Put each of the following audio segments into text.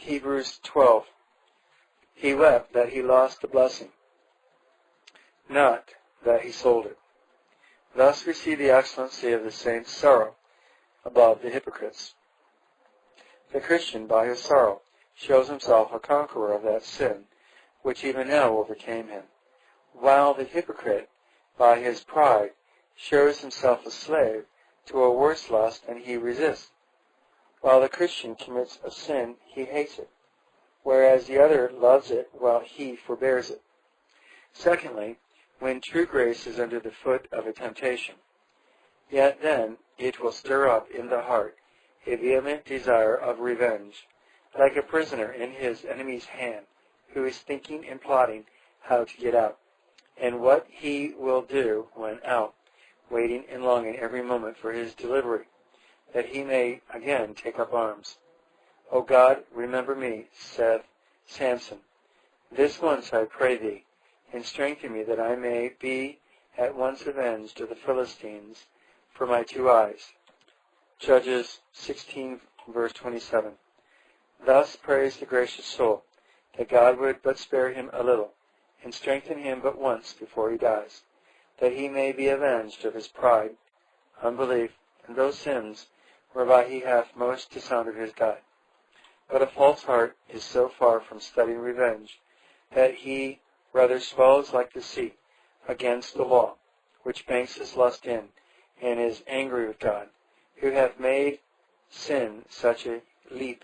Hebrews 12. He wept that he lost the blessing, not that he sold it. Thus we see the excellency of the saint's sorrow above the hypocrite's. The Christian, by his sorrow, shows himself a conqueror of that sin which even now overcame him, while the hypocrite, by his pride, shows himself a slave to a worse lust than he resists. While the Christian commits a sin, he hates it, whereas the other loves it while he forbears it. Secondly, when true grace is under the foot of a temptation, yet then it will stir up in the heart a vehement desire of revenge, like a prisoner in his enemy's hand, who is thinking and plotting how to get out, and what he will do when out, waiting and longing every moment for his delivery, that he may again take up arms. O God, remember me, saith Samson. This once I pray thee, and strengthen me that I may be at once avenged of the Philistines for my 2 eyes. Judges 16, verse 27. Thus prays the gracious soul, that God would but spare him a little, and strengthen him but once before he dies, that he may be avenged of his pride, unbelief, and those sins whereby he hath most dishonored his God. But a false heart is so far from studying revenge, that he rather swells like the sea against the law, which banks his lust in, and is angry with God, who hath made sin such a leap,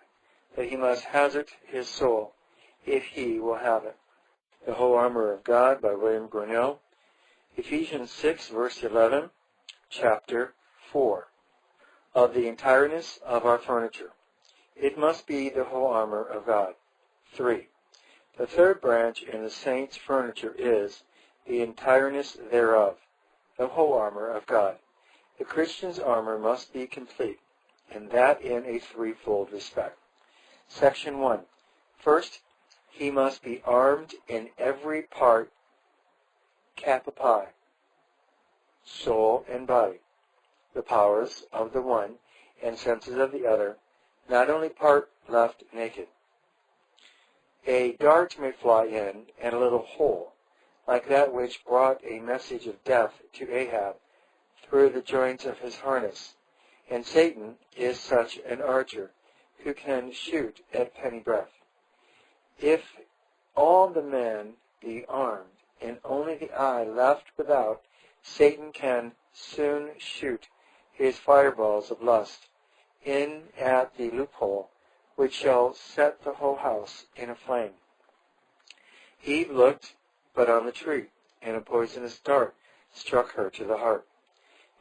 that he must hazard his soul, if he will have it. The Whole Armour of God by William Gurnall. Ephesians 6, verse 11, chapter 4. Of the entireness of our furniture. It must be the whole armor of God. 3. The third branch in the saint's furniture is the entireness thereof, the whole armor of God. The Christian's armor must be complete, and that in a threefold respect. Section 1. First, he must be armed in every part, capapi, soul and body, the powers of the one and senses of the other, not only part left naked. A dart may fly in, and a little hole, like that which brought a message of death to Ahab through the joints of his harness, and Satan is such an archer who can shoot at penny breadth. If all the men be armed, and only the eye left without, Satan can soon shoot his fireballs of lust in at the loophole, which shall set the whole house in a flame. Eve looked but on the tree, and a poisonous dart struck her to the heart.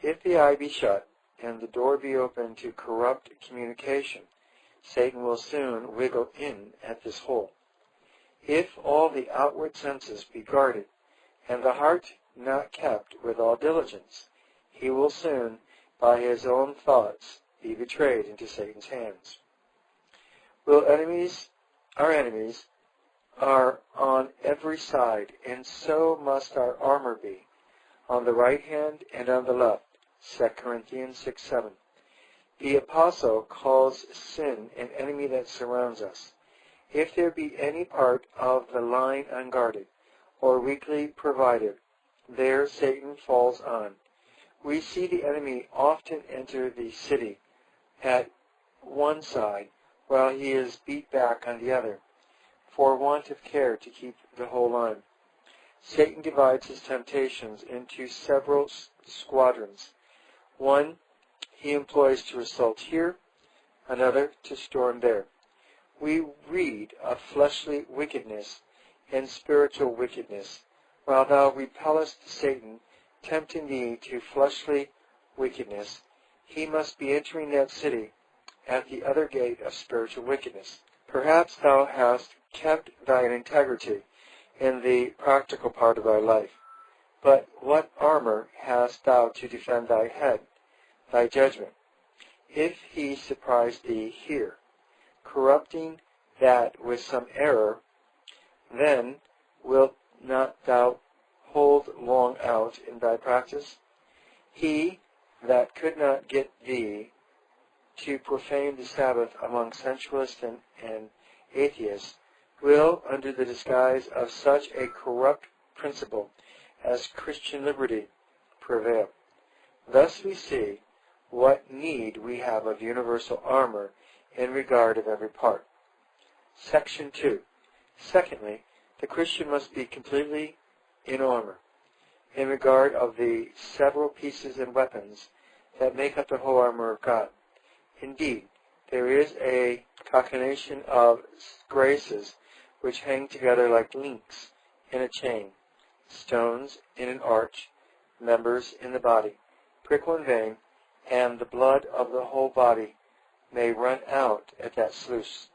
If the eye be shut, and the door be open to corrupt communication, Satan will soon wiggle in at this hole. If all the outward senses be guarded, and the heart not kept with all diligence, he will soon, by his own thoughts, be betrayed into Satan's hands. Our enemies are on every side, and so must our armor be, on the right hand and on the left. 2 Corinthians 6:7. The apostle calls sin an enemy that surrounds us. If there be any part of the line unguarded, or weakly provided, there Satan falls on. We see the enemy often enter the city at one side, while he is beat back on the other, for want of care to keep the whole line. Satan divides his temptations into several squadrons. One he employs to assault here, another to storm there. We read of fleshly wickedness and spiritual wickedness, while thou repellest Satan, tempting thee to fleshly wickedness. He must be entering that city at the other gate of spiritual wickedness. Perhaps thou hast kept thine integrity in the practical part of thy life, but what armor hast thou to defend thy head, thy judgment? If he surprise thee here, corrupting that with some error, then wilt not thou hold long out in thy practice? He that could not get thee to profane the Sabbath among sensualists and atheists, will, under the disguise of such a corrupt principle as Christian liberty, prevail. Thus we see what need we have of universal armor in regard of every part. Section 2. Secondly, the Christian must be completely in armor in regard of the several pieces and weapons that make up the whole armor of God. Indeed, there is a concatenation of graces which hang together like links in a chain, stones in an arch, members in the body, prickle and vein, and the blood of the whole body may run out at that sluice.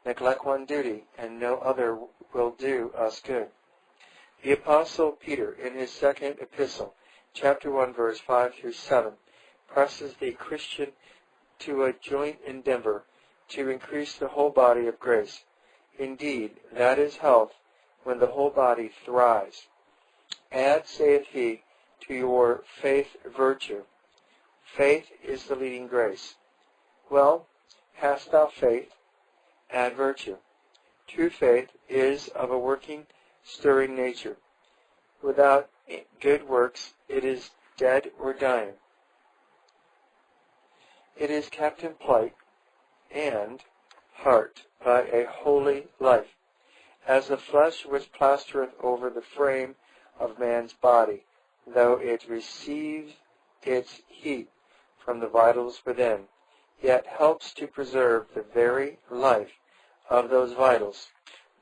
Neglect one duty, and no other will do us good. The Apostle Peter, in his second epistle, chapter 1, verse 5 through 7, presses the Christian to a joint endeavor to increase the whole body of grace. Indeed, that is health when the whole body thrives. Add, saith he, to your faith virtue. Faith is the leading grace. Well, hast thou faith? Add virtue. True faith is of a working, stirring nature. Without good works, it is dead or dying. It is kept in plight and heart by a holy life, as the flesh which plastereth over the frame of man's body, though it receives its heat from the vitals within, yet helps to preserve the very life of those vitals.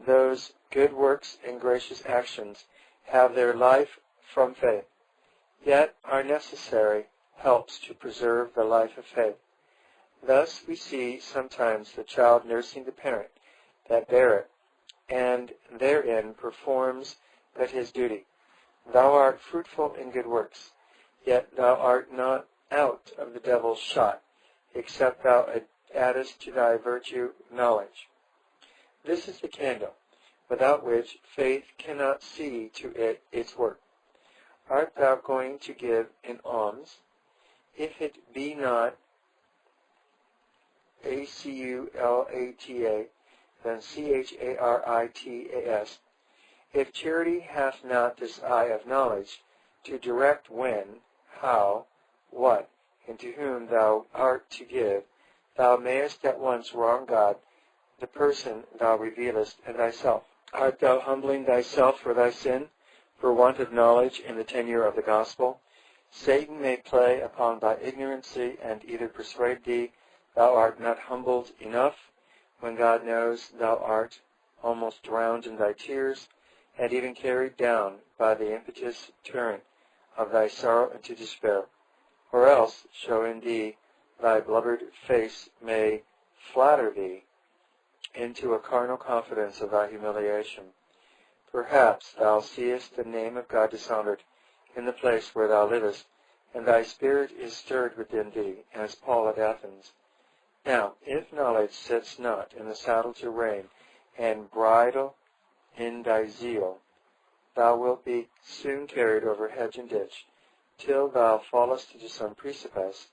Those good works and gracious actions have their life from faith, yet are necessary helps to preserve the life of faith. Thus we see sometimes the child nursing the parent that beareth, and therein performs but his duty. Thou art fruitful in good works, yet thou art not out of the devil's shot, except thou addest to thy virtue knowledge. This is the candle, without which faith cannot see to it its work. Art thou going to give an alms? If it be not A-C-U-L-A-T-A, then C-H-A-R-I-T-A-S. If charity hath not this eye of knowledge, to direct when, how, what, and to whom thou art to give, thou mayest at once wrong God, the person thou revealest, and thyself. Art thou humbling thyself for thy sin, for want of knowledge in the tenure of the gospel? Satan may play upon thy ignorancy, and either persuade thee thou art not humbled enough, when God knows thou art almost drowned in thy tears, and even carried down by the impetuous torrent of thy sorrow into despair. Or else show in thee thy blubbered face may flatter thee into a carnal confidence of thy humiliation. Perhaps thou seest the name of God dishonored in the place where thou livest, and thy spirit is stirred within thee, as Paul at Athens. Now, if knowledge sits not in the saddle to reign, and bridle in thy zeal, thou wilt be soon carried over hedge and ditch, till thou fallest into some precipice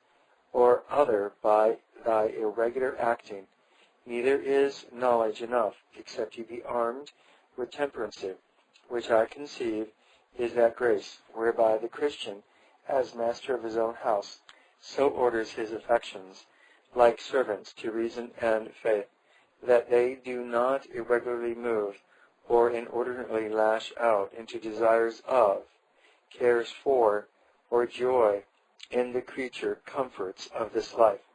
or other by thy irregular acting. Neither is knowledge enough, except ye be armed with temperance, which I conceive is that grace, whereby the Christian, as master of his own house, so orders his affections, like servants, to reason and faith, that they do not irregularly move, or inordinately lash out into desires of, cares for, or joy in the creature comforts of this life,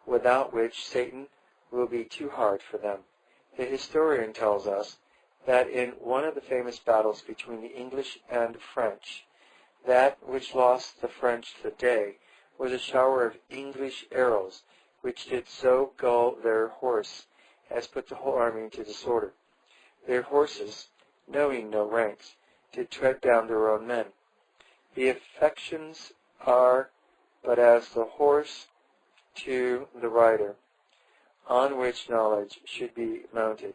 without which Satan will be too hard for them. The historian tells us that in one of the famous battles between the English and French, that which lost the French the day was a shower of English arrows, which did so gull their horse as put the whole army into disorder. Their horses, knowing no ranks, did tread down their own men. The affections are but as the horse to the rider, on which knowledge should be mounted.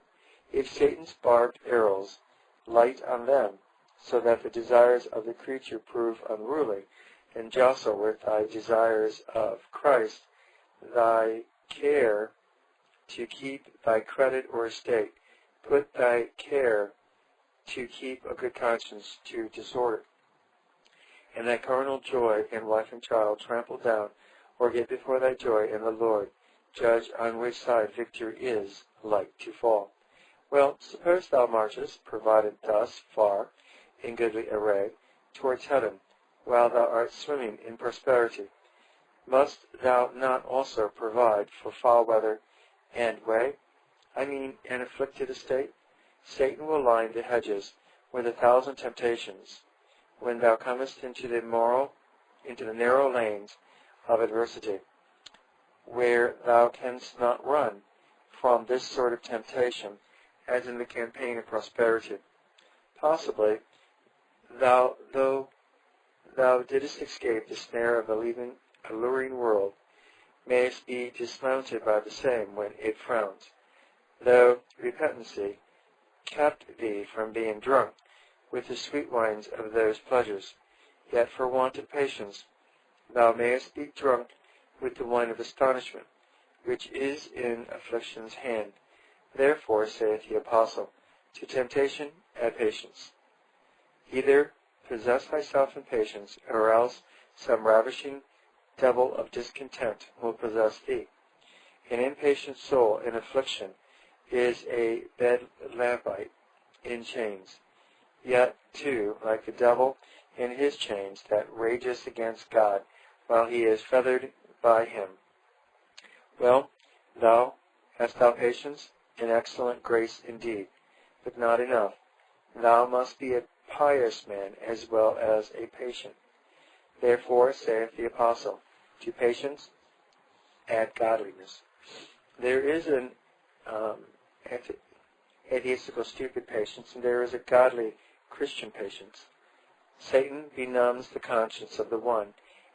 If Satan's barbed arrows light on them, so that the desires of the creature prove unruly, and jostle with thy desires of Christ, thy care to keep thy credit or estate. Put thy care to keep a good conscience to disorder. And thy carnal joy in wife and child trample down, or get before thy joy in the Lord. Judge on which side victory is like to fall. Well, suppose thou marchest, provided thus far, in goodly array, towards heaven, while thou art swimming in prosperity. Must thou not also provide for foul weather and way? I mean, an afflicted estate? Satan will line the hedges with 1,000 temptations. When thou comest into the narrow lanes of adversity, where thou canst not run from this sort of temptation, as in the campaign of prosperity. Possibly, though thou didst escape the snare of the alluring world, mayest be dismounted by the same when it frowns. Though repentancy kept thee from being drunk with the sweet wines of those pleasures, yet for want of patience thou mayest be drunk with the wine of astonishment, which is in affliction's hand. Therefore, saith the Apostle, to temptation add patience. Either possess thyself in patience, or else some ravishing devil of discontent will possess thee. An impatient soul in affliction is a bedlampite in chains, yet, too, like the devil in his chains that rages against God, while he is feathered by him. Well, hast thou patience? An excellent grace indeed, but not enough. Thou must be a pious man as well as a patient. Therefore, saith the Apostle, to patience add godliness. There is an atheistical stupid patience, and there is a godly Christian patience. Satan benumbs the conscience of the one,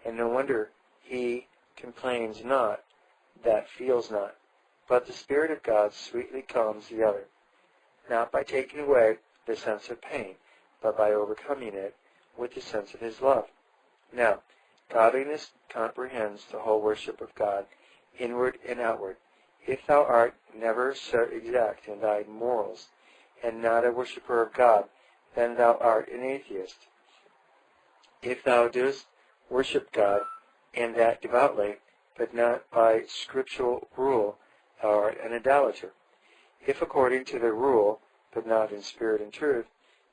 and no wonder he complains not that feels not. But the Spirit of God sweetly calms the other, not by taking away the sense of pain, but by overcoming it with the sense of his love. Now, godliness comprehends the whole worship of God, inward and outward. If thou art never so exact in thy morals, and not a worshipper of God, then thou art an atheist. If thou dost worship God, and that devoutly, but not by scriptural rule, thou art an idolater. If according to the rule, but not in spirit and truth,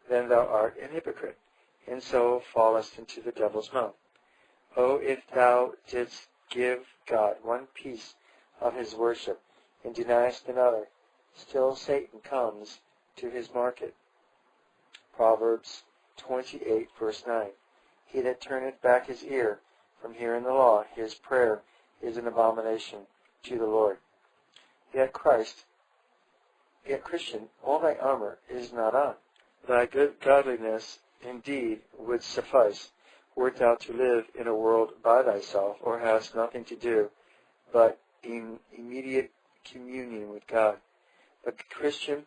then thou art an hypocrite, and so fallest into the devil's mouth. Oh, if thou didst give God one piece of his worship, and deniest another, still Satan comes to his market. Proverbs 28, verse 9. He that turneth back his ear from hearing the law, his prayer is an abomination to the Lord. Yet Christian, all thy armor is not on. Thy good godliness indeed would suffice, wert thou to live in a world by thyself, or hast nothing to do but in immediate communion with God. But Christian,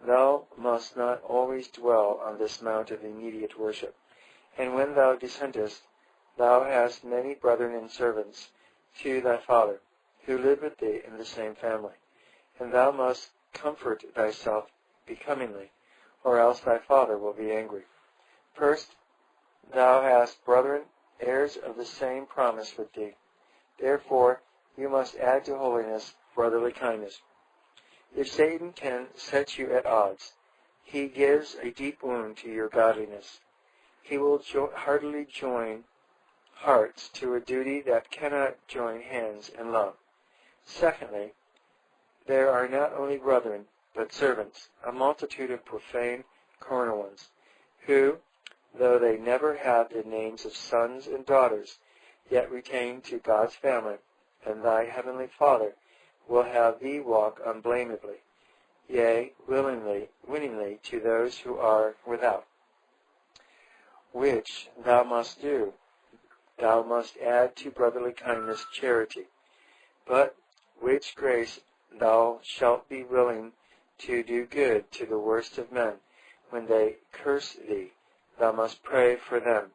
thou must not always dwell on this mount of immediate worship. And when thou descendest, thou hast many brethren and servants to thy Father, who live with thee in the same family. And thou must comfort thyself becomingly, or else thy Father will be angry. First, thou hast brethren, heirs of the same promise with thee. Therefore, you must add to holiness brotherly kindness. If Satan can set you at odds, he gives a deep wound to your godliness. He will heartily join hearts to a duty that cannot join hands in love. Secondly, there are not only brethren, but servants, a multitude of profane carnal ones, who, though they never have the names of sons and daughters, yet retain to God's family, and thy heavenly Father will have thee walk unblameably, yea, winningly to those who are without. Which thou must do. Thou must add to brotherly kindness charity. But which grace thou shalt be willing to do good to the worst of men, when they curse thee, thou must pray for them.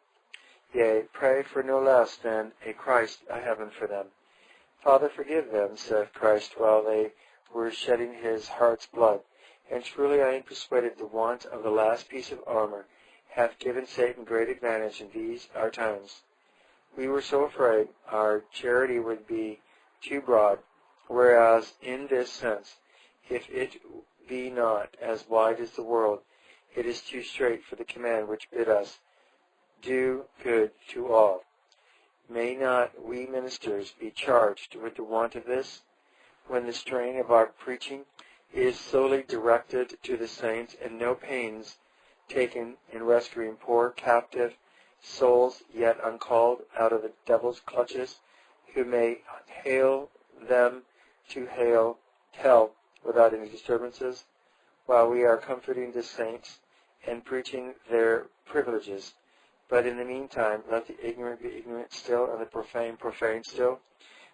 Yea, pray for no less than a Christ a heaven for them. Father, forgive them, saith Christ, while they were shedding his heart's blood. And truly I am persuaded the want of the last piece of armor hath given Satan great advantage in these our times. We were so afraid our charity would be too broad, whereas in this sense, if it be not as wide as the world, it is too strait for the command which bid us do good to all. May not we ministers be charged with the want of this, when the strain of our preaching is solely directed to the saints, and no pains taken in rescuing poor captive souls yet uncalled out of the devil's clutches, who may hail them to hell without any disturbances, while we are comforting the saints and preaching their privileges. But in the meantime, let the ignorant be ignorant still, and the profane profane still,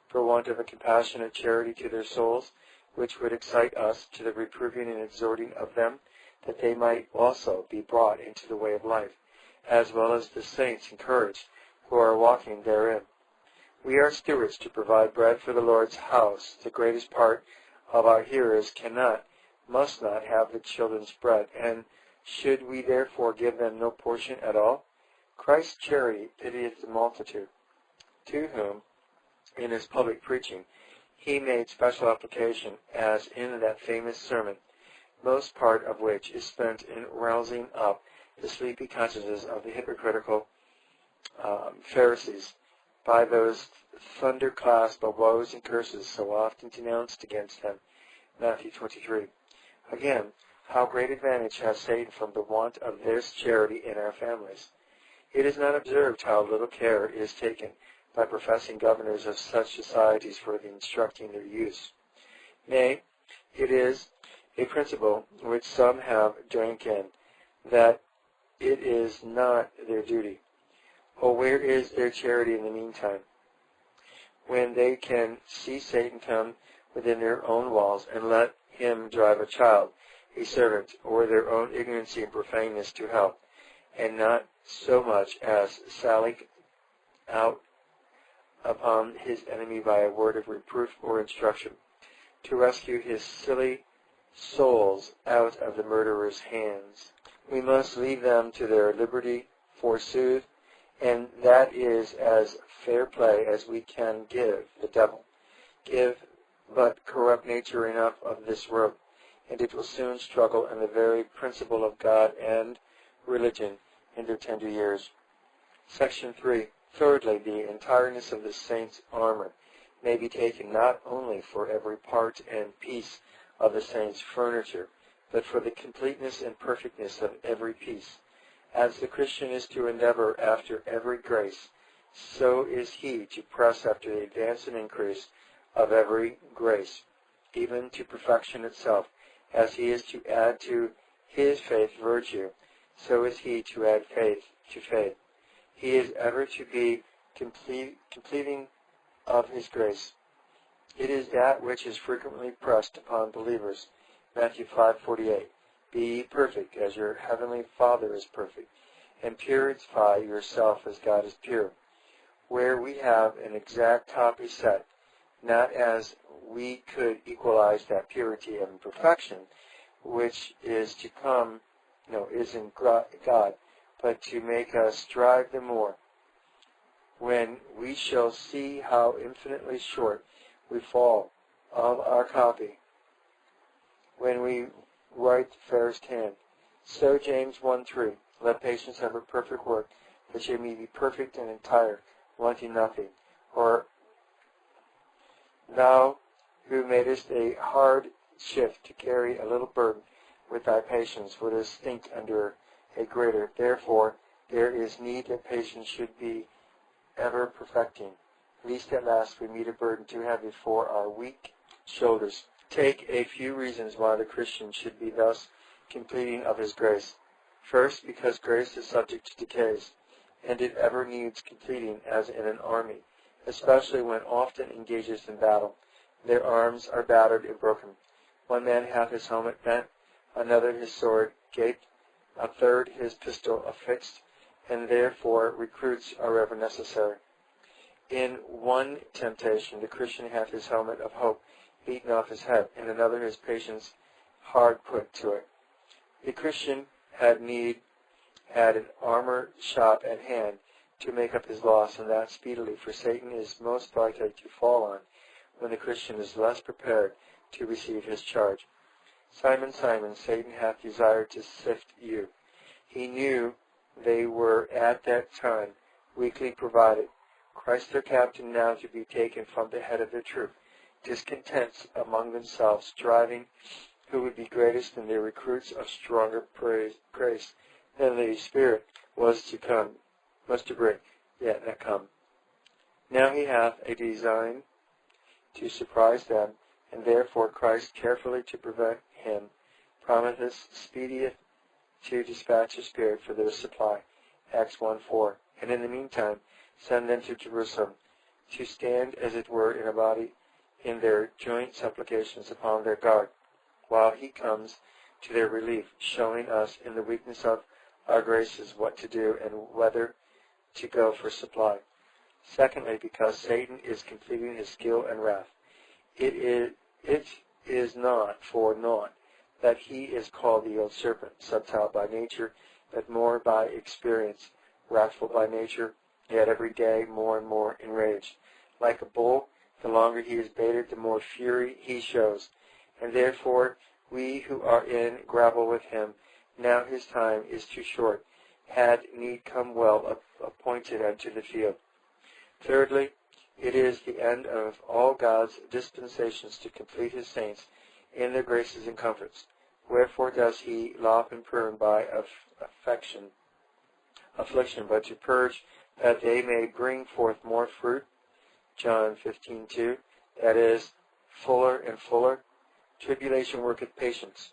for want of a compassionate charity to their souls, which would excite us to the reproving and exhorting of them, that they might also be brought into the way of life, as well as the saints encouraged who are walking therein. We are stewards to provide bread for the Lord's house. The greatest part of our hearers must not have the children's bread, and should we therefore give them no portion at all? Christ's charity pitieth the multitude, to whom, in his public preaching, he made special application, as in that famous sermon, most part of which is spent in rousing up the sleepy consciences of the hypocritical Pharisees by those thunderclaps of woes and curses so often denounced against them. Matthew 23. Again, how great advantage has Satan from the want of this charity in our families. It is not observed how little care is taken by professing governors of such societies for the instructing their use. Nay, it is a principle which some have drank in, that it is not their duty. Oh, where is their charity in the meantime, when they can see Satan come within their own walls and let him drive a child, a servant, or their own ignorancy and profaneness to hell, and not so much as sally out upon his enemy by a word of reproof or instruction, to rescue his silly souls out of the murderer's hands. We must leave them to their liberty, forsooth, and that is as fair play as we can give the devil. Give but corrupt nature enough of this world, and it will soon struggle in the very principle of God and religion in their tender years. Section 3. Thirdly, the entireness of the saint's armor may be taken not only for every part and piece of the saint's furniture, but for the completeness and perfectness of every piece. As the Christian is to endeavor after every grace, so is he to press after the advance and increase of every grace, even to perfection itself. As he is to add to his faith virtue, so is he to add faith to faith. He is ever to be completing of his grace. It is that which is frequently pressed upon believers. Matthew 5:48. Be ye perfect, as your heavenly Father is perfect, and purify yourself as God is pure. Where we have an exact copy set, not as we could equalize that purity and perfection, which is to come, is in God, but to make us strive the more, when we shall see how infinitely short we fall of our copy, when we write the fairest hand. So James 1:3, let patience have a perfect work, that ye may be perfect and entire, wanting nothing. Or thou who madest a hard shift to carry a little burden with thy patience, wouldst think under a greater. Therefore there is need that patience should be ever perfecting, lest at last we meet a burden too heavy for our weak shoulders. Take a few reasons why the Christian should be thus completing of his grace. First, because grace is subject to decays, and it ever needs completing as in an army, especially when often engages in battle. Their arms are battered and broken. One man hath his helmet bent, another his sword gaped, a third his pistol affixed, and therefore recruits are ever necessary. In one temptation the Christian hath his helmet of hope, beaten off his head, and another his patience hard put to it. The Christian had an armor shop at hand to make up his loss, and that speedily, for Satan is most likely to fall on when the Christian is less prepared to receive his charge. Simon, Simon, Satan hath desired to sift you. He knew they were at that time weakly provided. Christ their captain now to be taken from the head of their troop. Discontents among themselves, striving who would be greatest in their recruits of stronger grace than the Spirit was to bring, yet not come. Now he hath a design to surprise them, and therefore Christ, carefully to prevent him, promiseth speedieth to dispatch a Spirit for their supply. Acts 1:4. And in the meantime, send them to Jerusalem, to stand as it were in a body in their joint supplications upon their guard, while he comes to their relief, showing us in the weakness of our graces what to do and whether to go for supply. Secondly, because Satan is completing his skill and wrath. It is not for naught that he is called the old serpent, subtile by nature, but more by experience, wrathful by nature, yet every day more and more enraged. Like a bull, the longer he is baited, the more fury he shows. And therefore we who are in grapple with him, now his time is too short, had need come well appointed unto the field. Thirdly, it is the end of all God's dispensations to complete his saints in their graces and comforts. Wherefore does he lop and prune by affliction, but to purge, that they may bring forth more fruit. John 15:2. That is, fuller and fuller. Tribulation worketh patience.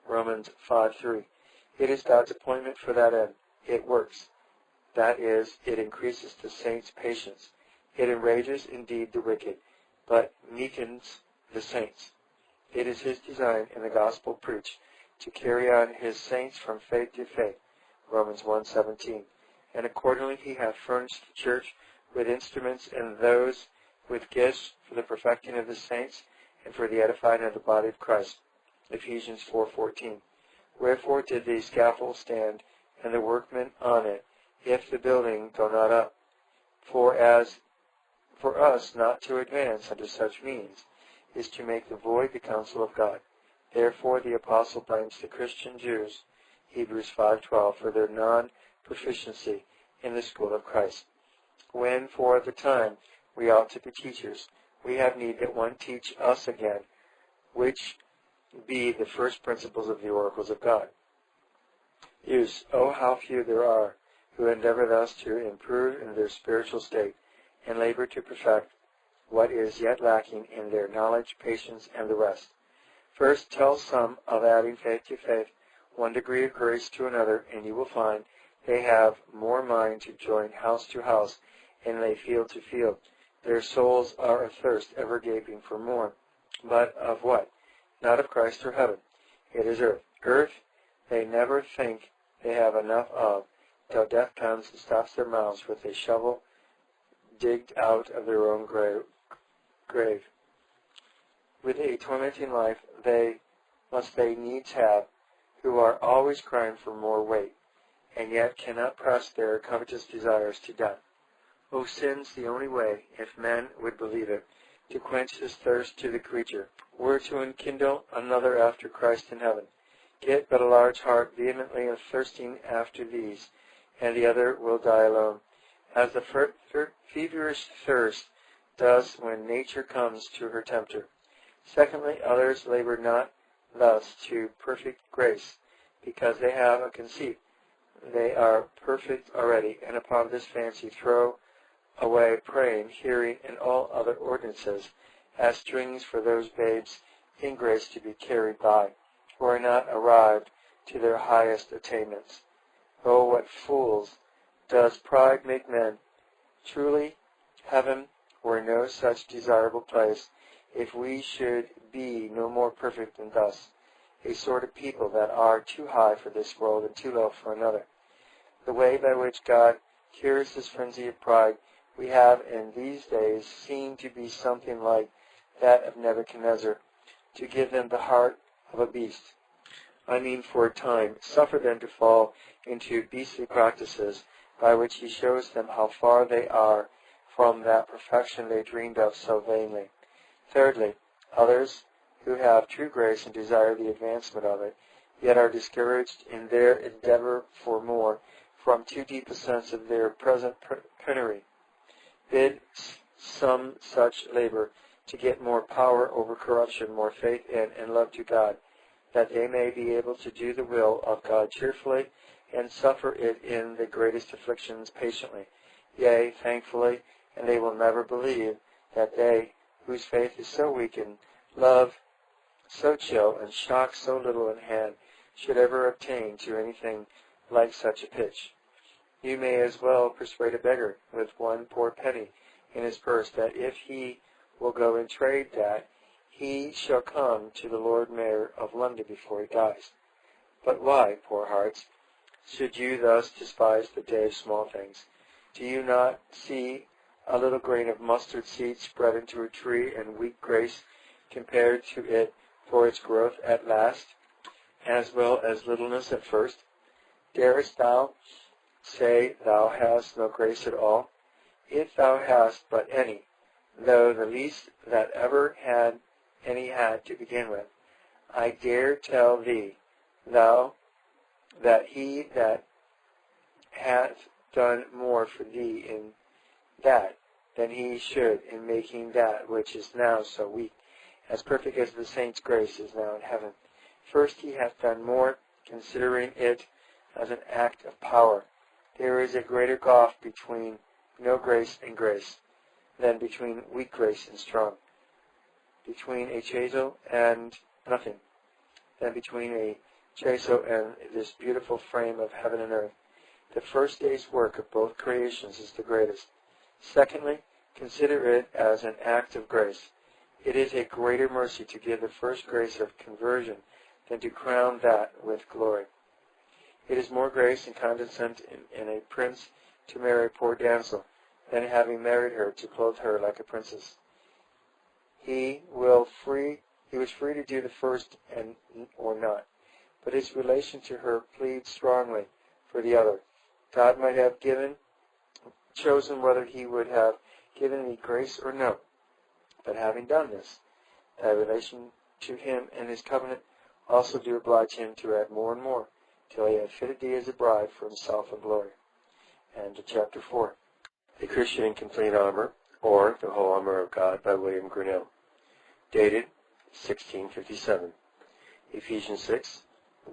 Romans 5:3. It is God's appointment for that end. It works. That is, it increases the saints' patience. It enrages indeed the wicked, but meekens the saints. It is his design in the gospel preached to carry on his saints from faith to faith. Romans 1:17. And accordingly he hath furnished the church with instruments, and those with gifts for the perfecting of the saints, and for the edifying of the body of Christ. Ephesians 4:14. Wherefore did the scaffold stand, and the workmen on it, if the building go not up? For us not to advance unto such means is to make the void the counsel of God. Therefore the apostle blames the Christian Jews, Hebrews 5:12, for their non-proficiency in the school of Christ. When for the time we ought to be teachers, we have need that one teach us again, which be the first principles of the oracles of God. Use, oh how few there are who endeavor thus to improve in their spiritual state, and labor to perfect what is yet lacking in their knowledge, patience, and the rest. First, tell some of adding faith to faith, one degree of grace to another, and you will find they have more mind to join house to house, and lay field to field. Their souls are athirst, ever gaping for more. But of what? Not of Christ or heaven. It is earth. Earth they never think they have enough of, till death comes and stops their mouths with a shovel digged out of their own grave. With a tormenting life they needs have, who are always crying for more weight, and yet cannot press their covetous desires to death. O sin's the only way, if men would believe it, to quench this thirst to the creature, were to enkindle another after Christ in heaven. Get but a large heart vehemently of thirsting after these, and the other will die alone, as the feverish thirst does when nature comes to her tempter. Secondly, others labor not thus to perfect grace, because they have a conceit. They are perfect already, and upon this fancy throw away praying, hearing, and all other ordinances, as strings for those babes in grace to be carried by, who are not arrived to their highest attainments. Oh, what fools does pride make men! Truly, heaven were no such desirable place, if we should be no more perfect than thus, a sort of people that are too high for this world and too low for another. The way by which God cures this frenzy of pride we have in these days seen to be something like that of Nebuchadnezzar, to give them the heart of a beast. I mean, for a time, suffer them to fall into beastly practices, by which he shows them how far they are from that perfection they dreamed of so vainly. Thirdly, others who have true grace and desire the advancement of it, yet are discouraged in their endeavor for more, from too deep a sense of their present penury, bid some such labor to get more power over corruption, more faith in and love to God, that they may be able to do the will of God cheerfully and suffer it in the greatest afflictions patiently, yea, thankfully, and they will never believe that they, whose faith is so weak and love so chill and shock so little in hand, should ever obtain to anything like such a pitch. You may as well persuade a beggar with one poor penny in his purse that if he will go and trade that, he shall come to the Lord Mayor of London before he dies. But why, poor hearts, should you thus despise the day of small things? Do you not see a little grain of mustard seed spread into a tree, and weak grace compared to it for its growth at last, as well as littleness at first? Darest thou say thou hast no grace at all? If thou hast but any, though the least that ever had any had to begin with, I dare tell thee, thou, that he that hath done more for thee in that than he should in making that which is now so weak, as perfect as the saint's grace is now in heaven. First he hath done more, considering it as an act of power. There is a greater gulf between no grace and grace than between weak grace and strong, between a chazo and nothing, than between a chazo and this beautiful frame of heaven and earth. The first day's work of both creations is the greatest. Secondly, consider it as an act of grace. It is a greater mercy to give the first grace of conversion than to crown that with glory. It is more grace and condescent in a prince to marry a poor damsel than having married her to clothe her like a princess. He was free to do the first and or not, but his relation to her pleads strongly for the other. God might have chosen whether he would have given me grace or no, but having done this, thy relation to him and his covenant also do oblige him to add more and more, till he have fitted thee as a bride for himself in glory. And to chapter 4. The Christian in Complete Armor, or The Whole Armor of God, by William Gurnall. Dated 1657. Ephesians 6,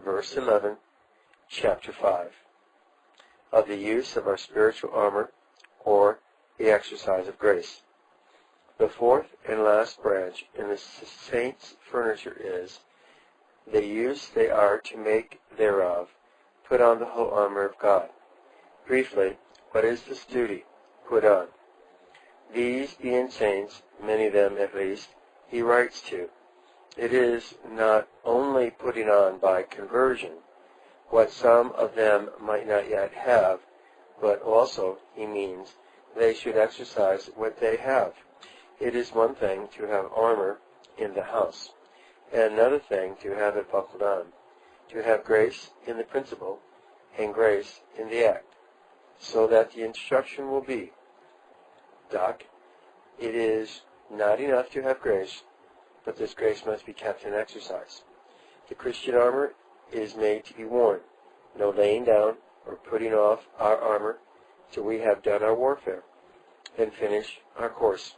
verse 11, chapter 5. Of the use of our spiritual armor, or the exercise of grace. The fourth and last branch in the saints' furniture is, the use they are to make thereof, put on the whole armor of God. Briefly, what is this duty? Put on. These being saints, many of them at least, he writes to. It is not only putting on by conversion, what some of them might not yet have, but also, he means, they should exercise what they have. It is one thing to have armor in the house, and another thing to have it buckled on, to have grace in the principle, and grace in the act, so that the instruction will be, Doc, it is not enough to have grace, but this grace must be kept in exercise. The Christian armor is made to be worn, no laying down or putting off our armor till we have done our warfare and finish our course.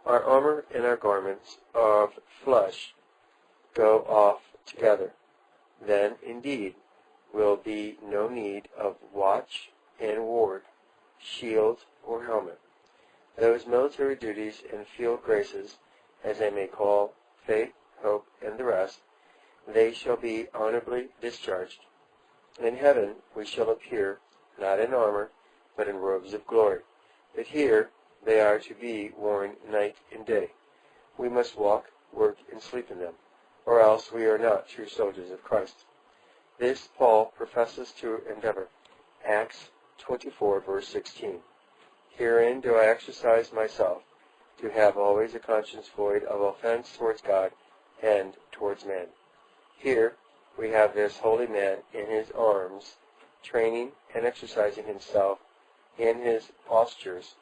Our armor and our garments of flesh go off together. Then, indeed, will be no need of watch and ward, shield or helmet. Those military duties and field graces, as they may call faith, hope, and the rest, they shall be honorably discharged. In heaven we shall appear, not in armor, but in robes of glory. But here they are to be worn night and day. We must walk, work, and sleep in them, or else we are not true soldiers of Christ. This Paul professes to endeavor. Acts 24, verse 16. Herein do I exercise myself, to have always a conscience void of offense towards God and towards man. Here we have this holy man in his arms, training and exercising himself in his postures,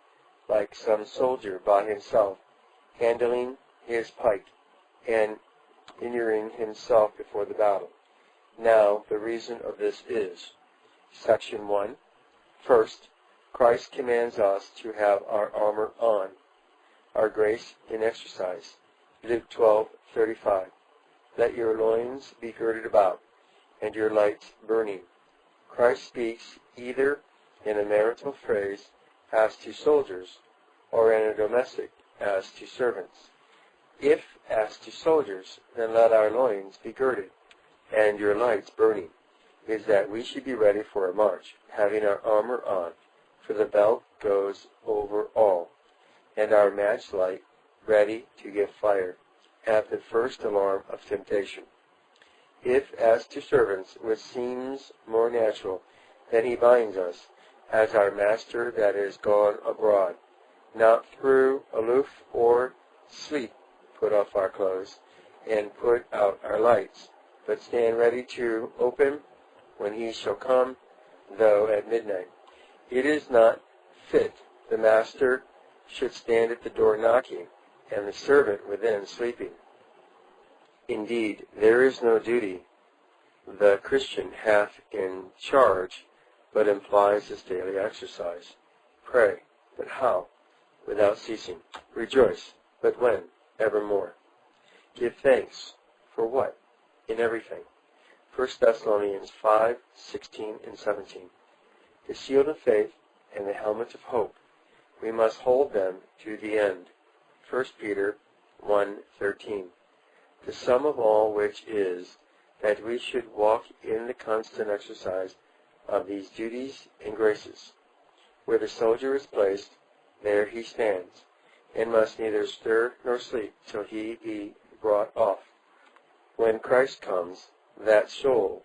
like some soldier by himself, handling his pike and inuring himself before the battle. Now, the reason of this is, Section 1. First, Christ commands us to have our armor on, our grace in exercise. Luke 12:35. Let your loins be girded about, and your lights burning. Christ speaks either in a marital phrase as to soldiers, or in a domestic as to servants. If as to soldiers, then let our loins be girded, and your lights burning, is that we should be ready for a march, having our armor on, for the belt goes over all, and our matchlight ready to give fire at the first alarm of temptation. If as to servants, which seems more natural, then he binds us, as our master that is gone abroad, not through aloof or sleep put off our clothes, and put out our lights, but stand ready to open when he shall come, though at midnight. It is not fit the master should stand at the door knocking, and the servant within sleeping. Indeed, there is no duty the Christian hath in charge, but implies his daily exercise. Pray, but how? Without ceasing. Rejoice, but when? Evermore. Give thanks. For what? In everything. 1 Thessalonians 5:16 and 17. The shield of faith and the helmet of hope, we must hold them to the end. 1 Peter 1:13. The sum of all which is that we should walk in the constant exercise of these duties and graces. Where the soldier is placed, there he stands, and must neither stir nor sleep till he be brought off. When Christ comes, that soul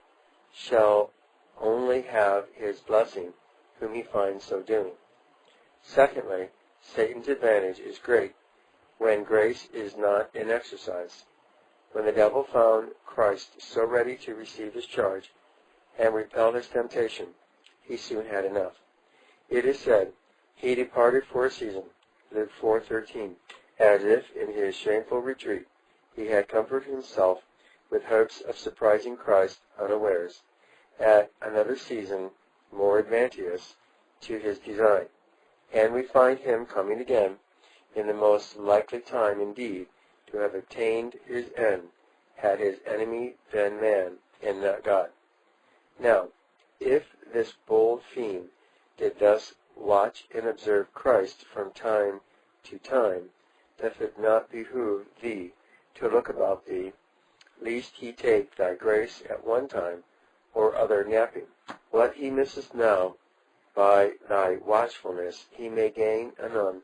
shall only have his blessing whom he finds so doing. Secondly, Satan's advantage is great when grace is not in exercise. When the devil found Christ so ready to receive his charge and repel his temptation, he soon had enough. It is said, he departed for a season, Luke 4:13, as if in his shameful retreat he had comforted himself with hopes of surprising Christ unawares, at another season more advantageous to his design. And we find him coming again, in the most likely time indeed to have obtained his end, had his enemy been man and not God. Now, if this bold fiend did thus watch and observe Christ from time to time, doth it not behoove thee to look about thee, lest he take thy grace at one time or other napping? What he misseth now by thy watchfulness, he may gain anon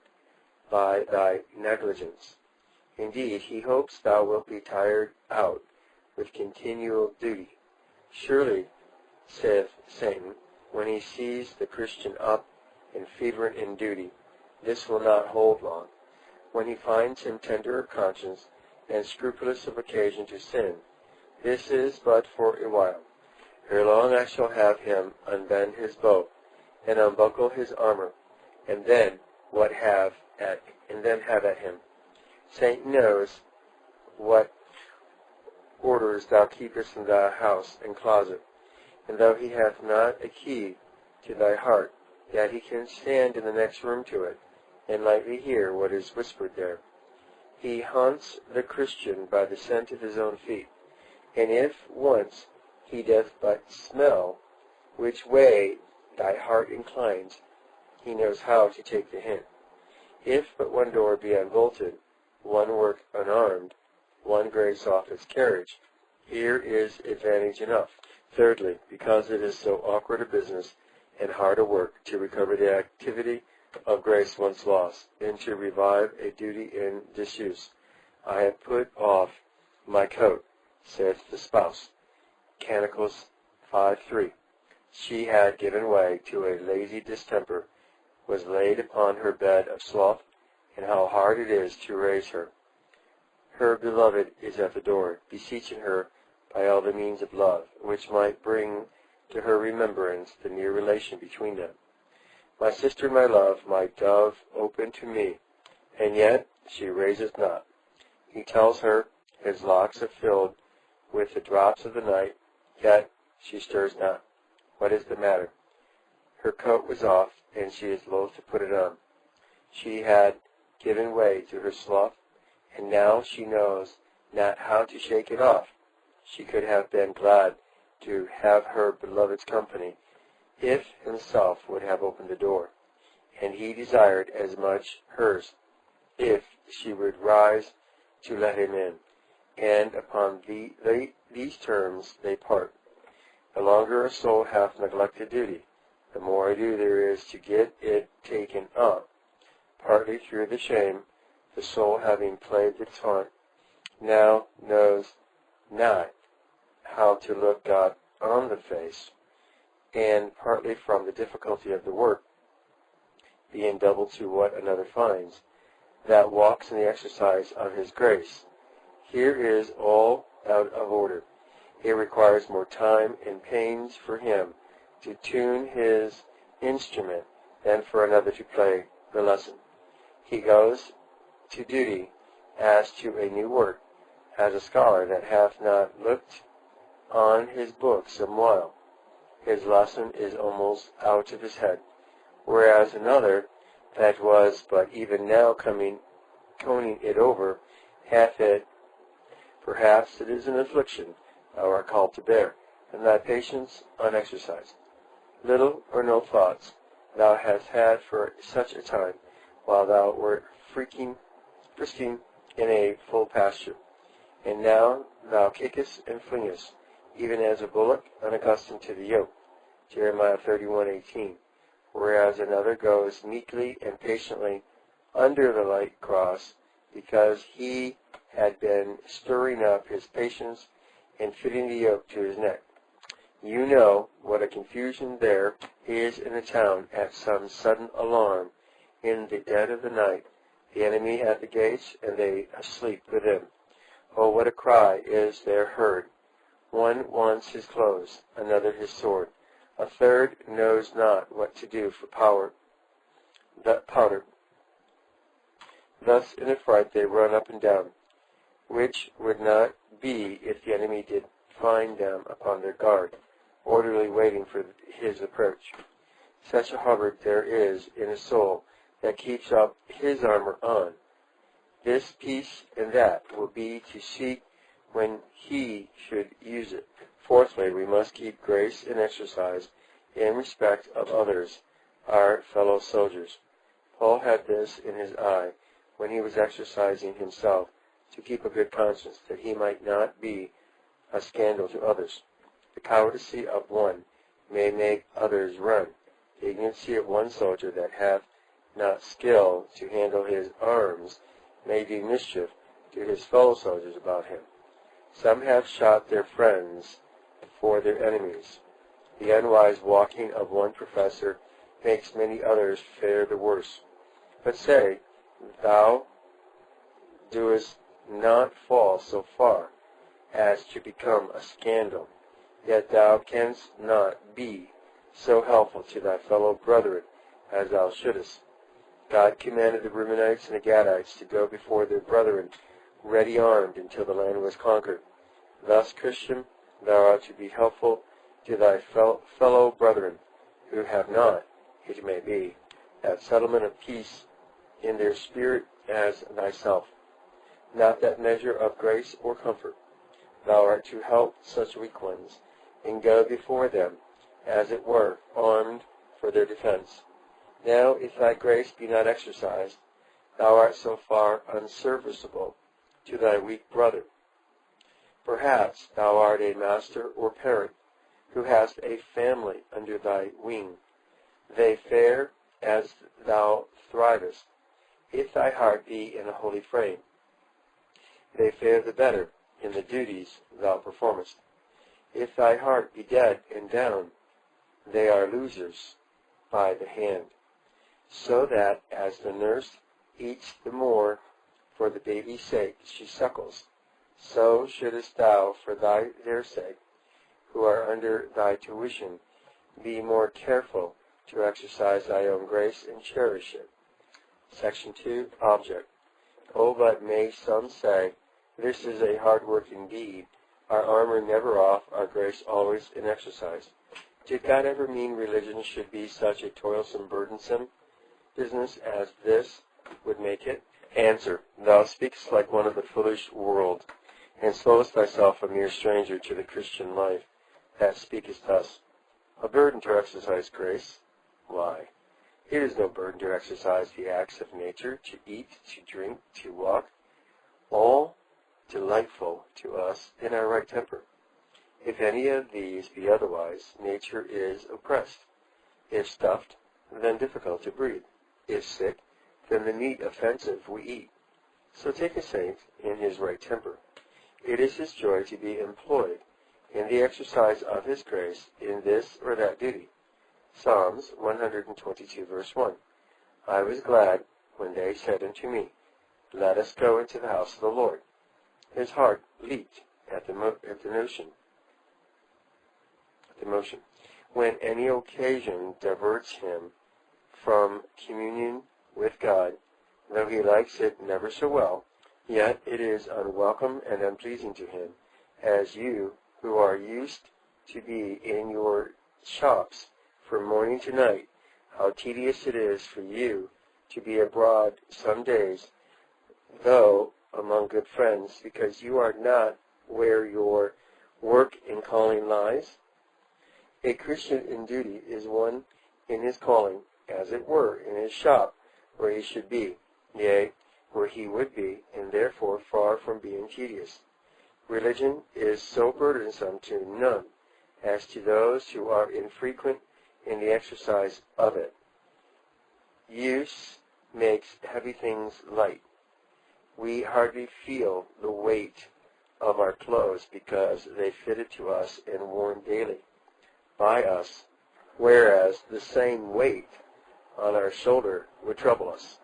by thy negligence. Indeed, he hopes thou wilt be tired out with continual duty. Surely, saith Satan, when he sees the Christian up and fervent in duty, this will not hold long. When he finds him tender of conscience and scrupulous of occasion to sin, this is but for a while. Ere long I shall have him unbend his bow and unbuckle his armor, and then have at him. Satan knows what orders thou keepest in thy house and closet, and though he hath not a key to thy heart, yet he can stand in the next room to it, and lightly hear what is whispered there. He haunts the Christian by the scent of his own feet, and if once he doth but smell which way thy heart inclines, he knows how to take the hint. If but one door be unbolted, one work unarmed, one grace off its carriage, here is advantage enough. Thirdly, because it is so awkward a business and hard a work to recover the activity of grace once lost, and to revive a duty in disuse, I have put off my coat, saith the spouse. Canticles 5:3. She had given way to a lazy distemper, was laid upon her bed of sloth, and how hard it is to raise her. Her beloved is at the door, beseeching her by all the means of love, which might bring to her remembrance the near relation between them. My sister, my love, my dove, open to me, and yet she raiseth not. He tells her his locks are filled with the drops of the night, yet she stirs not. What is the matter? Her coat was off, and she is loath to put it on. She had given way to her sloth, and now she knows not how to shake it off. She could have been glad to have her beloved's company, if himself would have opened the door, and he desired as much hers, if she would rise to let him in. And upon these terms they part. The longer a soul hath neglected duty, the more ado there is to get it taken up, partly through the shame, the soul having played the taunt, now knows not how to look God on the face, and partly from the difficulty of the work, being double to what another finds, that walks in the exercise of his grace. Here is all out of order. It requires more time and pains for him to tune his instrument than for another to play the lesson. He goes to duty as to a new work, as a scholar that hath not looked on his book some while. His lesson is almost out of his head, whereas another that was but even now coning it over hath it. Perhaps it is an affliction thou art called to bear, and thy patience unexercised. Little or no thoughts thou hast had for such a time, while thou wert frisking in a full pasture. And now thou kickest and flingest, even as a bullock unaccustomed to the yoke. Jeremiah 31:18. Whereas another goes meekly and patiently under the light cross, because he had been stirring up his patience and fitting the yoke to his neck. You know what a confusion there is in a town at some sudden alarm in the dead of the night, the enemy at the gates, and they asleep within. Oh, what a cry is there heard! One wants his clothes, another his sword, a third knows not what to do for powder. Thus in a fright they run up and down, which would not be if the enemy did find them upon their guard, orderly waiting for his approach. Such a hubbub there is in a soul that keeps up his armor on. This piece and that will be to seek when he should use it. Fourthly, we must keep grace in exercise in respect of others, our fellow soldiers. Paul had this in his eye when he was exercising himself to keep a good conscience, that he might not be a scandal to others. The cowardice of one may make others run. The ignorancy of one soldier that hath not skill to handle his arms may do mischief to his fellow soldiers about him. Some have shot their friends for their enemies. The unwise walking of one professor makes many others fare the worse. But say, thou doest not fall so far as to become a scandal, yet thou canst not be so helpful to thy fellow brethren as thou shouldest. God commanded the Reubenites and the Gadites to go before their brethren ready armed until the land was conquered. Thus, Christian, thou art to be helpful to thy fellow brethren, who have not, it may be, that settlement of peace in their spirit as thyself, not that measure of grace or comfort. Thou art to help such weak ones, and go before them, as it were, armed for their defense. Now, if thy grace be not exercised, thou art so far unserviceable to thy weak brother. Perhaps thou art a master or parent, who hast a family under thy wing. They fare as thou thrivest, if thy heart be in a holy frame. They fare the better in the duties thou performest. If thy heart be dead and down, they are losers by the hand. So that as the nurse each the more for the baby's sake she suckles. So shouldest thou, for their sake, who are under thy tuition, be more careful to exercise thy own grace and cherish it. Section 2, Object. Oh, but may some say, this is a hard work indeed, our armor never off, our grace always in exercise. Did God ever mean religion should be such a toilsome, burdensome business as this would make it? Answer. Thou speakest like one of the foolish world, and suppose thyself a mere stranger to the Christian life, that speakest thus. A burden to exercise grace? Why, it is no burden to exercise the acts of nature, to eat, to drink, to walk, all delightful to us in our right temper. If any of these be otherwise, nature is oppressed. If stuffed, then difficult to breathe. If sick, then the meat offensive we eat. So take a saint in his right temper. It is his joy to be employed in the exercise of his grace in this or that duty. Psalms 122, verse 1. I was glad when they said unto me, let us go into the house of the Lord. His heart leaped at the motion. When any occasion diverts him from communion with God, though he likes it never so well, yet it is unwelcome and unpleasing to him, as you who are used to be in your shops from morning to night, how tedious it is for you to be abroad some days, though among good friends, because you are not where your work and calling lies? A Christian in duty is one in his calling, as it were, in his shop, where he should be, yea, where he would be, and therefore far from being tedious. Religion is so burdensome to none as to those who are infrequent in the exercise of it. Use makes heavy things light. We hardly feel the weight of our clothes because they fitted to us and worn daily by us, whereas the same weight on our shoulder would trouble us.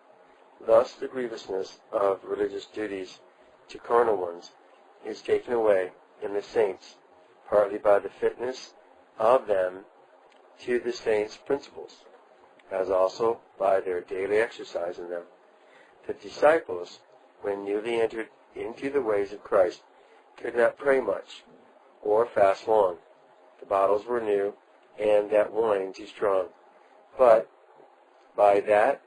Thus the grievousness of religious duties to carnal ones is taken away in the saints, partly by the fitness of them to the saints' principles, as also by their daily exercise in them. The disciples, when newly entered into the ways of Christ, could not pray much, or fast long. The bottles were new, and that wine too strong. But by that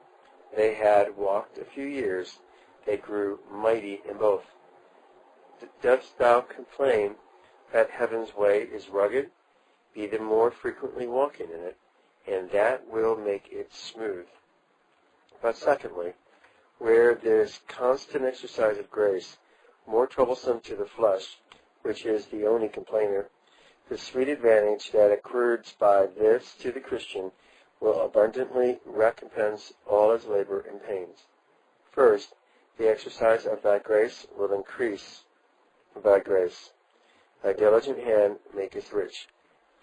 they had walked a few years, they grew mighty in both. Dost thou complain that heaven's way is rugged? Be the more frequently walking in it, and that will make it smooth. But secondly, where this constant exercise of grace, more troublesome to the flesh, which is the only complainer, the sweet advantage that accrues by this to the Christian will abundantly recompense all his labor and pains. First, the exercise of thy grace will increase thy grace. Thy diligent hand maketh rich.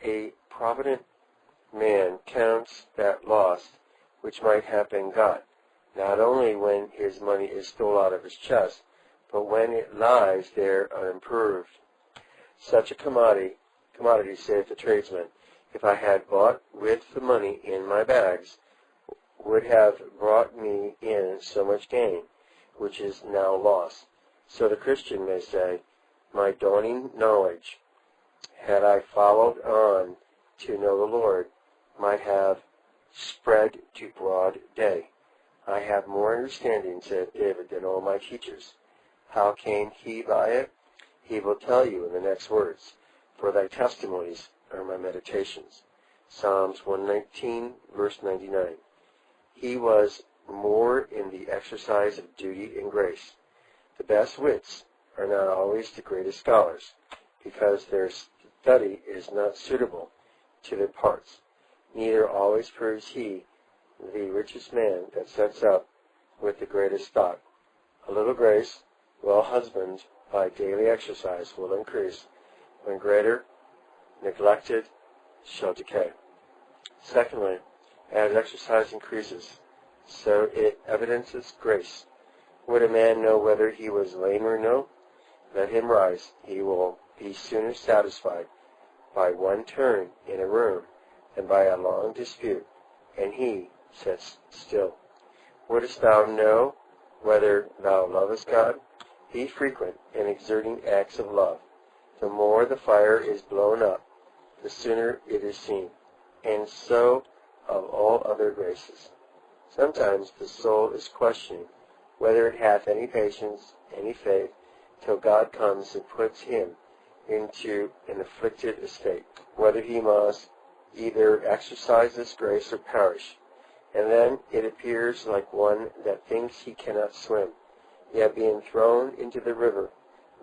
A provident man counts that lost which might have been got, not only when his money is stole out of his chest, but when it lies there unimproved. Such a commodity, saith the tradesman, if I had bought with the money in my bags, would have brought me in so much gain, which is now lost. So the Christian may say, my dawning knowledge, had I followed on to know the Lord, might have spread to broad day. I have more understanding, said David, than all my teachers. How came he by it? He will tell you in the next words. For thy testimonies are my meditations. Psalms 119, verse 99. He was more in the exercise of duty and grace. The best wits are not always the greatest scholars, because their study is not suitable to their parts. Neither always proves he the richest man that sets up with the greatest stock. A little grace, well husbanded by daily exercise, will increase, when greater, neglected, shall decay. Secondly, as exercise increases, so it evidences grace. Would a man know whether he was lame or no? Let him rise. He will be sooner satisfied by one turn in a room than by a long dispute, and he sits still. Wouldst thou know whether thou lovest God? Be frequent in exerting acts of love. The more the fire is blown up, the sooner it is seen, and so of all other graces. Sometimes the soul is questioning whether it hath any patience, any faith, till God comes and puts him into an afflicted estate, whether he must either exercise this grace or perish. And then it appears like one that thinks he cannot swim, yet being thrown into the river,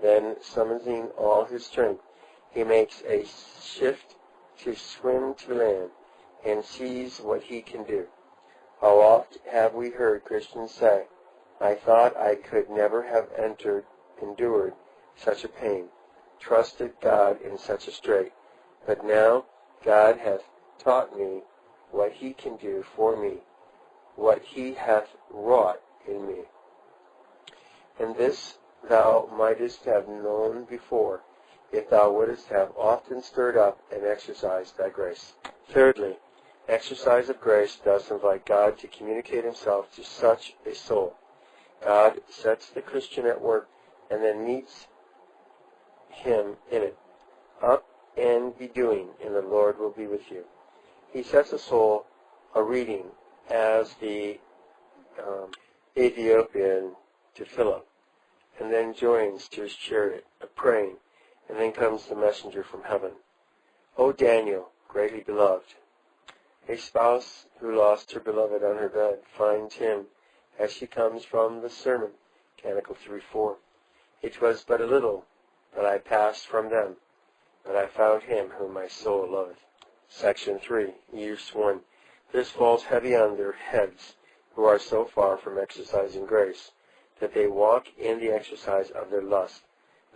then summoning all his strength, he makes a shift to swim to land, and sees what he can do. How oft have we heard Christians say, I thought I could never have endured such a pain, trusted God in such a strait, but now God hath taught me what he can do for me, what he hath wrought in me. And this thou mightest have known before, if thou wouldest have often stirred up and exercised thy grace. Thirdly, exercise of grace does invite God to communicate himself to such a soul. God sets the Christian at work and then meets him in it. Up and be doing, and the Lord will be with you. He sets a soul a-reading as the Ethiopian to Philip, and then joins to his chariot, a-praying, and then comes the messenger from heaven. O Daniel, greatly beloved, a spouse who lost her beloved on her bed finds him as she comes from the sermon, Canticle 3:4. It was but a little that I passed from them, but I found him whom my soul loveth. Section 3, Use 1. This falls heavy on their heads, who are so far from exercising grace, that they walk in the exercise of their lust.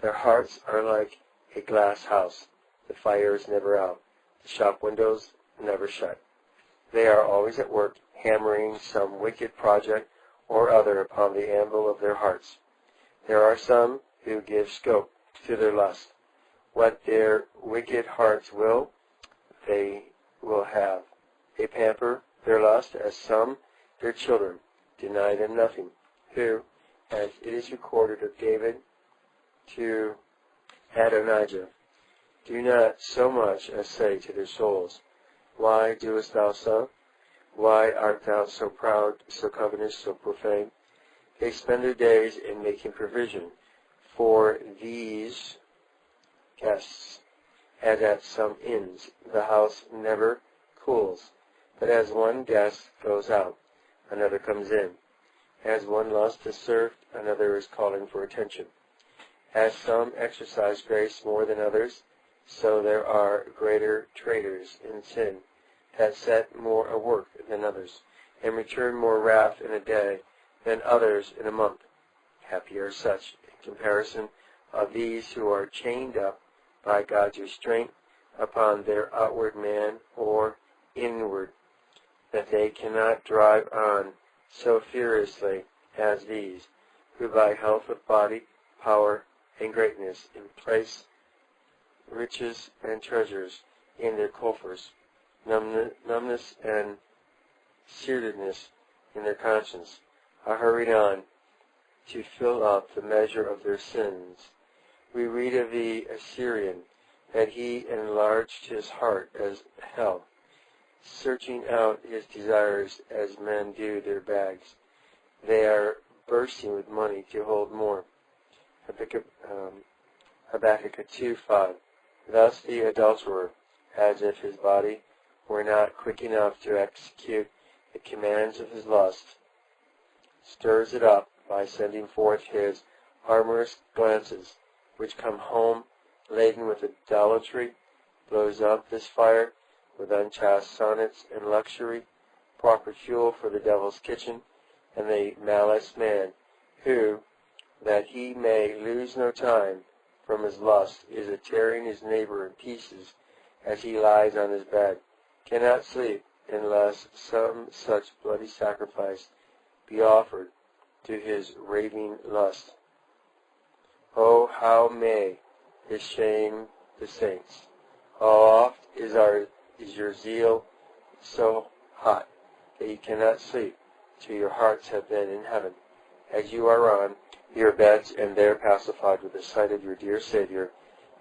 Their hearts are like a glass house. The fire is never out. The shop windows never shut. They are always at work, hammering some wicked project or other upon the anvil of their hearts. There are some who give scope to their lust. What their wicked hearts will, they will have. They pamper their lust as some their children, deny them nothing, who, as it is recorded of David to Adonijah, do not so much as say to their souls, Why doest thou so? Why art thou so proud, so covetous, so profane? They spend their days in making provision for these guests, as at some inns the house never cools, but as one guest goes out, another comes in. As one lust is served, another is calling for attention. As some exercise grace more than others, so there are greater traders in sin that set more a work than others, and return more wrath in a day than others in a month. Happy are such, in comparison of these who are chained up by God's restraint upon their outward man or inward, that they cannot drive on so furiously as these, who by health of body, power, and greatness place riches and treasures in their coffers, numbness and searedness in their conscience, are hurried on to fill up the measure of their sins. We read of the Assyrian that he enlarged his heart as hell, searching out his desires as men do their bags. They are bursting with money to hold more. Habakkuk 2:5. Thus the adulterer, as if his body were not quick enough to execute the commands of his lust, stirs it up by sending forth his amorous glances, which come home laden with idolatry, blows up this fire with unchaste sonnets and luxury, proper fuel for the devil's kitchen, and the malice man, who, that he may lose no time from his lust, is tearing his neighbor in pieces as he lies on his bed, cannot sleep, unless some such bloody sacrifice be offered to his raving lust. Oh, how may this shame the saints! How oft is your zeal so hot that you cannot sleep till your hearts have been in heaven, as you are on your beds and there pacified with the sight of your dear Savior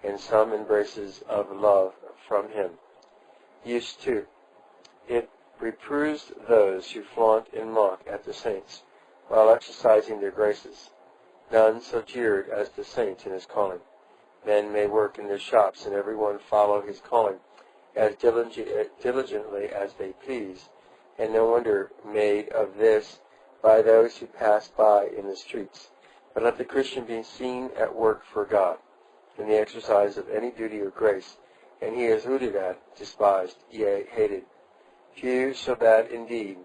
and some embraces of love from him. Use 2. It reproves those who flaunt and mock at the saints while exercising their graces. None so jeered as the saint in his calling. Men may work in their shops and everyone follow his calling as diligently as they please, and no wonder made of this by those who pass by in the streets. But let the Christian be seen at work for God, in the exercise of any duty or grace, and he is hooted at, despised, yea, hated. Few so bad indeed,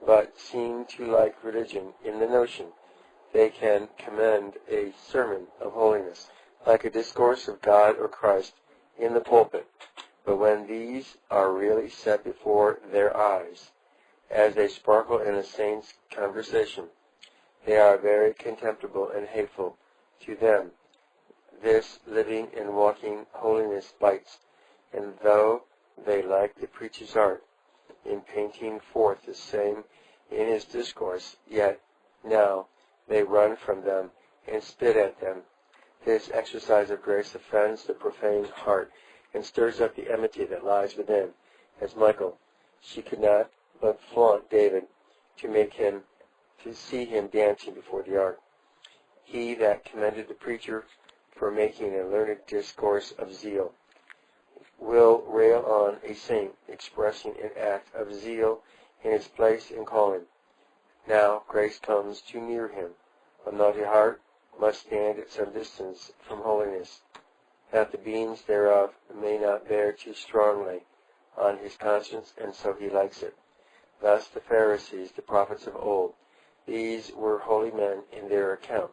but seem to like religion in the notion they can commend a sermon of holiness, like a discourse of God or Christ in the pulpit. But when these are really set before their eyes, as they sparkle in a saint's conversation, they are very contemptible and hateful to them. This living and walking holiness bites, and though they like the preacher's art in painting forth the same in his discourse, yet now they run from them and spit at them. This exercise of grace offends the profane heart and stirs up the enmity that lies within. As Michal, she could not but flaunt David to see him dancing before the ark. He that commended the preacher for making a learned discourse of zeal will rail on a saint expressing an act of zeal in his place and calling. Now grace comes too near him. A naughty heart must stand at some distance from holiness, that the beams thereof may not bear too strongly on his conscience, and so he likes it. Thus the Pharisees, the prophets of old, these were holy men in their account,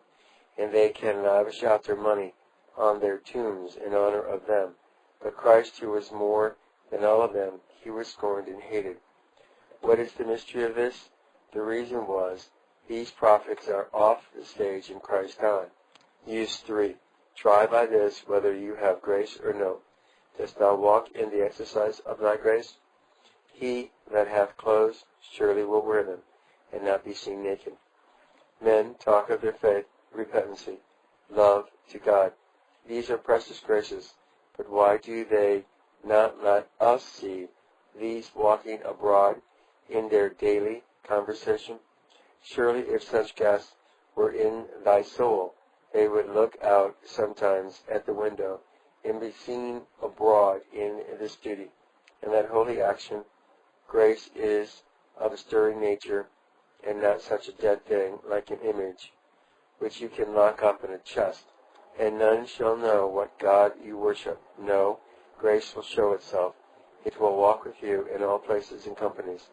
and they can lavish out their money on their tombs in honor of them. But Christ, who was more than all of them, he was scorned and hated. What is the mystery of this? The reason was, these prophets are off the stage and Christ on. Use 3. Try by this whether you have grace or no. Dost thou walk in the exercise of thy grace? He that hath clothes surely will wear them, and not be seen naked. Men talk of their faith, repentancy, love to God. These are precious graces, but why do they not let us see these walking abroad in their daily conversation? Surely if such guests were in thy soul, they would look out sometimes at the window and be seen abroad in this duty. And that holy action, grace, is of a stirring nature, and not such a dead thing like an image, which you can lock up in a chest, and none shall know what God you worship. No, grace will show itself. It will walk with you in all places and companies.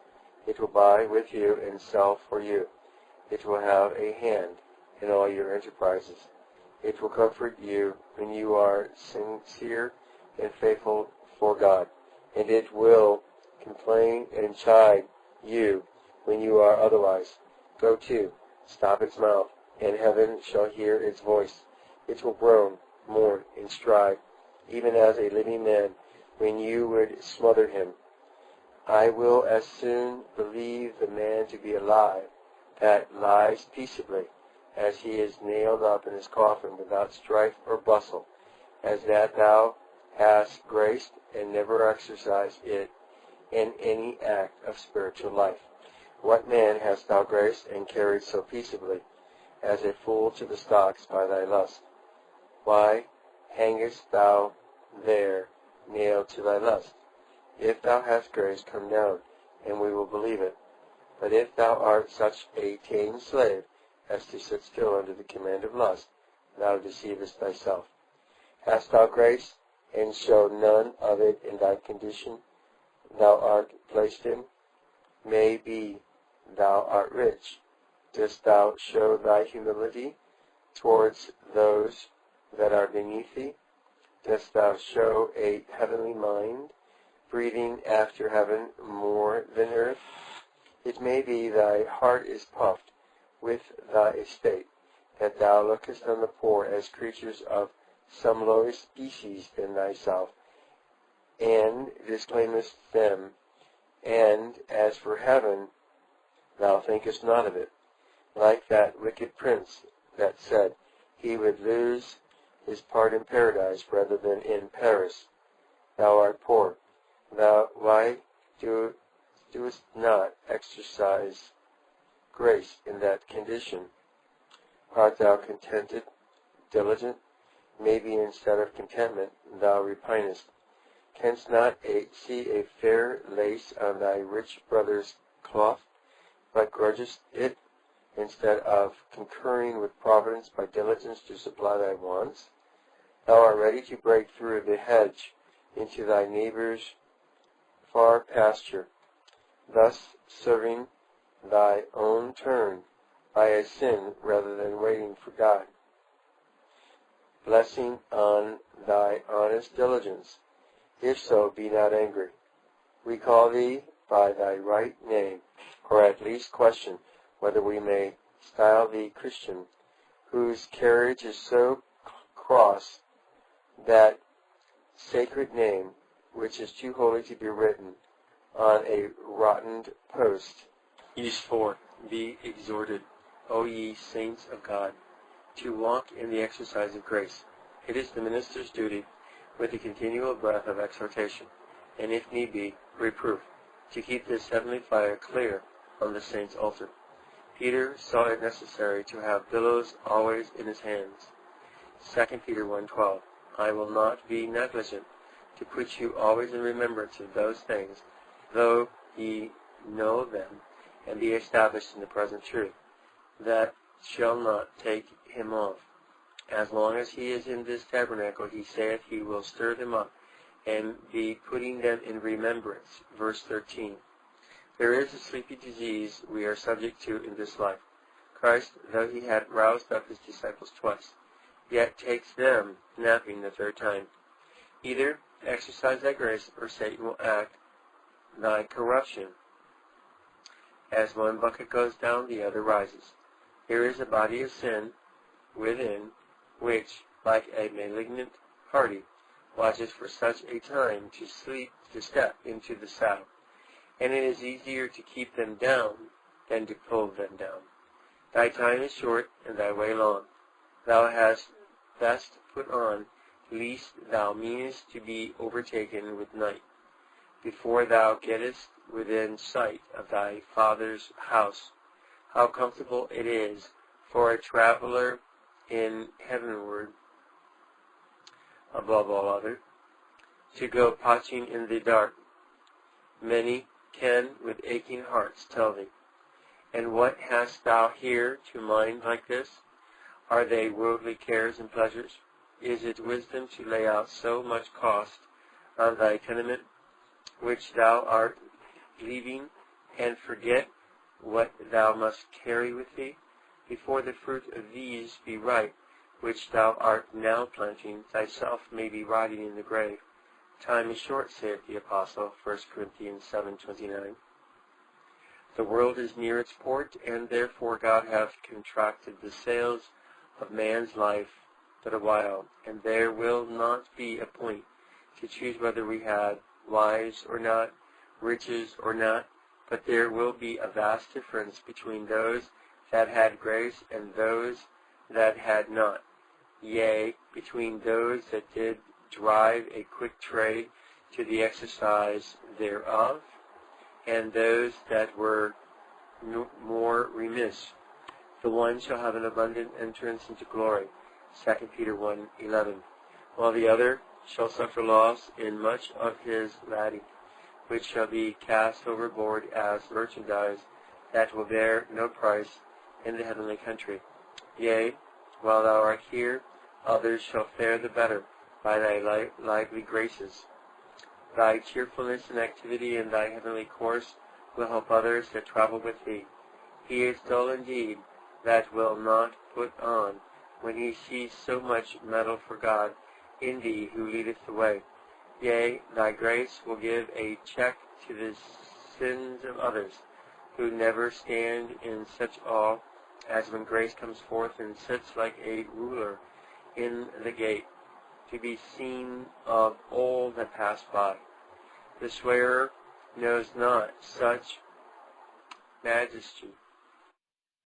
It will buy with you and sell for you. It will have a hand in all your enterprises. It will comfort you when you are sincere and faithful for God, and it will complain and chide you when you are otherwise. Go to, stop its mouth, and heaven shall hear its voice. It will groan, mourn, and strive, even as a living man, when you would smother him. I will as soon believe the man to be alive that lies peaceably, as he is nailed up in his coffin without strife or bustle, as that thou hast graced and never exercised it in any act of spiritual life. What man hast thou graced and carried so peaceably, as a fool to the stocks by thy lust? Why hangest thou there nailed to thy lust? If thou hast grace, come down, and we will believe it. But if thou art such a tame slave as to sit still under the command of lust, thou deceivest thyself. Hast thou grace, and show none of it in thy condition thou art placed in? May be thou art rich. Dost thou show thy humility towards those that are beneath thee? Dost thou show a heavenly mind breathing after heaven more than earth? It may be thy heart is puffed with thy estate, that thou lookest on the poor as creatures of some lower species than thyself, and disclaimest them, and as for heaven, thou thinkest not of it, like that wicked prince that said he would lose his part in paradise rather than in Paris. Thou art poor. Thou why doest not exercise grace in that condition? Art thou contented, diligent? Maybe instead of contentment thou repinest. Canst not see a fair lace on thy rich brother's cloth, but grudgest it, instead of concurring with Providence by diligence to supply thy wants? Thou art ready to break through the hedge into thy neighbor's far pasture, thus serving thy own turn by a sin rather than waiting for God. Blessing on thy honest diligence. If so, be not angry. We call thee by thy right name, or at least question whether we may style thee Christian, whose carriage is so cross that sacred name, which is too holy to be written on a rotten post. Use 4. Be exhorted, O ye saints of God, to walk in the exercise of grace. It is the minister's duty, with a continual breath of exhortation, and if need be, reproof, to keep this heavenly fire clear on the saint's altar. Peter saw it necessary to have billows always in his hands. 2 Peter 1:12. I will not be negligent to put you always in remembrance of those things, though ye know them, and be established in the present truth, that shall not take him off. As long as he is in this tabernacle, he saith he will stir them up, and be putting them in remembrance. Verse 13. There is a sleepy disease we are subject to in this life. Christ, though he had roused up his disciples twice, yet takes them napping the third time. Either exercise thy grace, or Satan will act thy corruption. As one bucket goes down, the other rises. Here is a body of sin within, which, like a malignant party, watches for such a time to step into the saddle, and it is easier to keep them down than to pull them down. Thy time is short, and thy way long. Thou hast best put on, lest thou meanest to be overtaken with night, before thou gettest within sight of thy Father's house. How comfortable it is for a traveler in heavenward, above all other, to go potching in the dark. Many can with aching hearts tell thee, and what hast thou here to mind like this? Are they worldly cares and pleasures? Is it wisdom to lay out so much cost on thy tenement, which thou art leaving, and forget what thou must carry with thee? Before the fruit of these be ripe, which thou art now planting, thyself may be rotting in the grave. Time is short, saith the Apostle, 1 Corinthians 7:29. The world is near its port, and therefore God hath contracted the sails of man's life but a while, and there will not be a point to choose whether we had wives or not, riches or not, but there will be a vast difference between those that had grace and those that had not, yea, between those that did drive a quick trade to the exercise thereof, and those that were more remiss. The one shall have an abundant entrance into glory, 2 Peter 1:11, while the other shall suffer loss in much of his laddie, which shall be cast overboard as merchandise that will bear no price in the heavenly country. Yea, while thou art here, others shall fare the better by thy lively graces. Thy cheerfulness and activity in thy heavenly course will help others that travel with thee. He is dull indeed that will not put on when he sees so much metal for God in thee who leadeth the way. Yea, thy grace will give a check to the sins of others, who never stand in such awe as when grace comes forth and sits like a ruler in the gate, to be seen of all that pass by. The swearer knows not such majesty,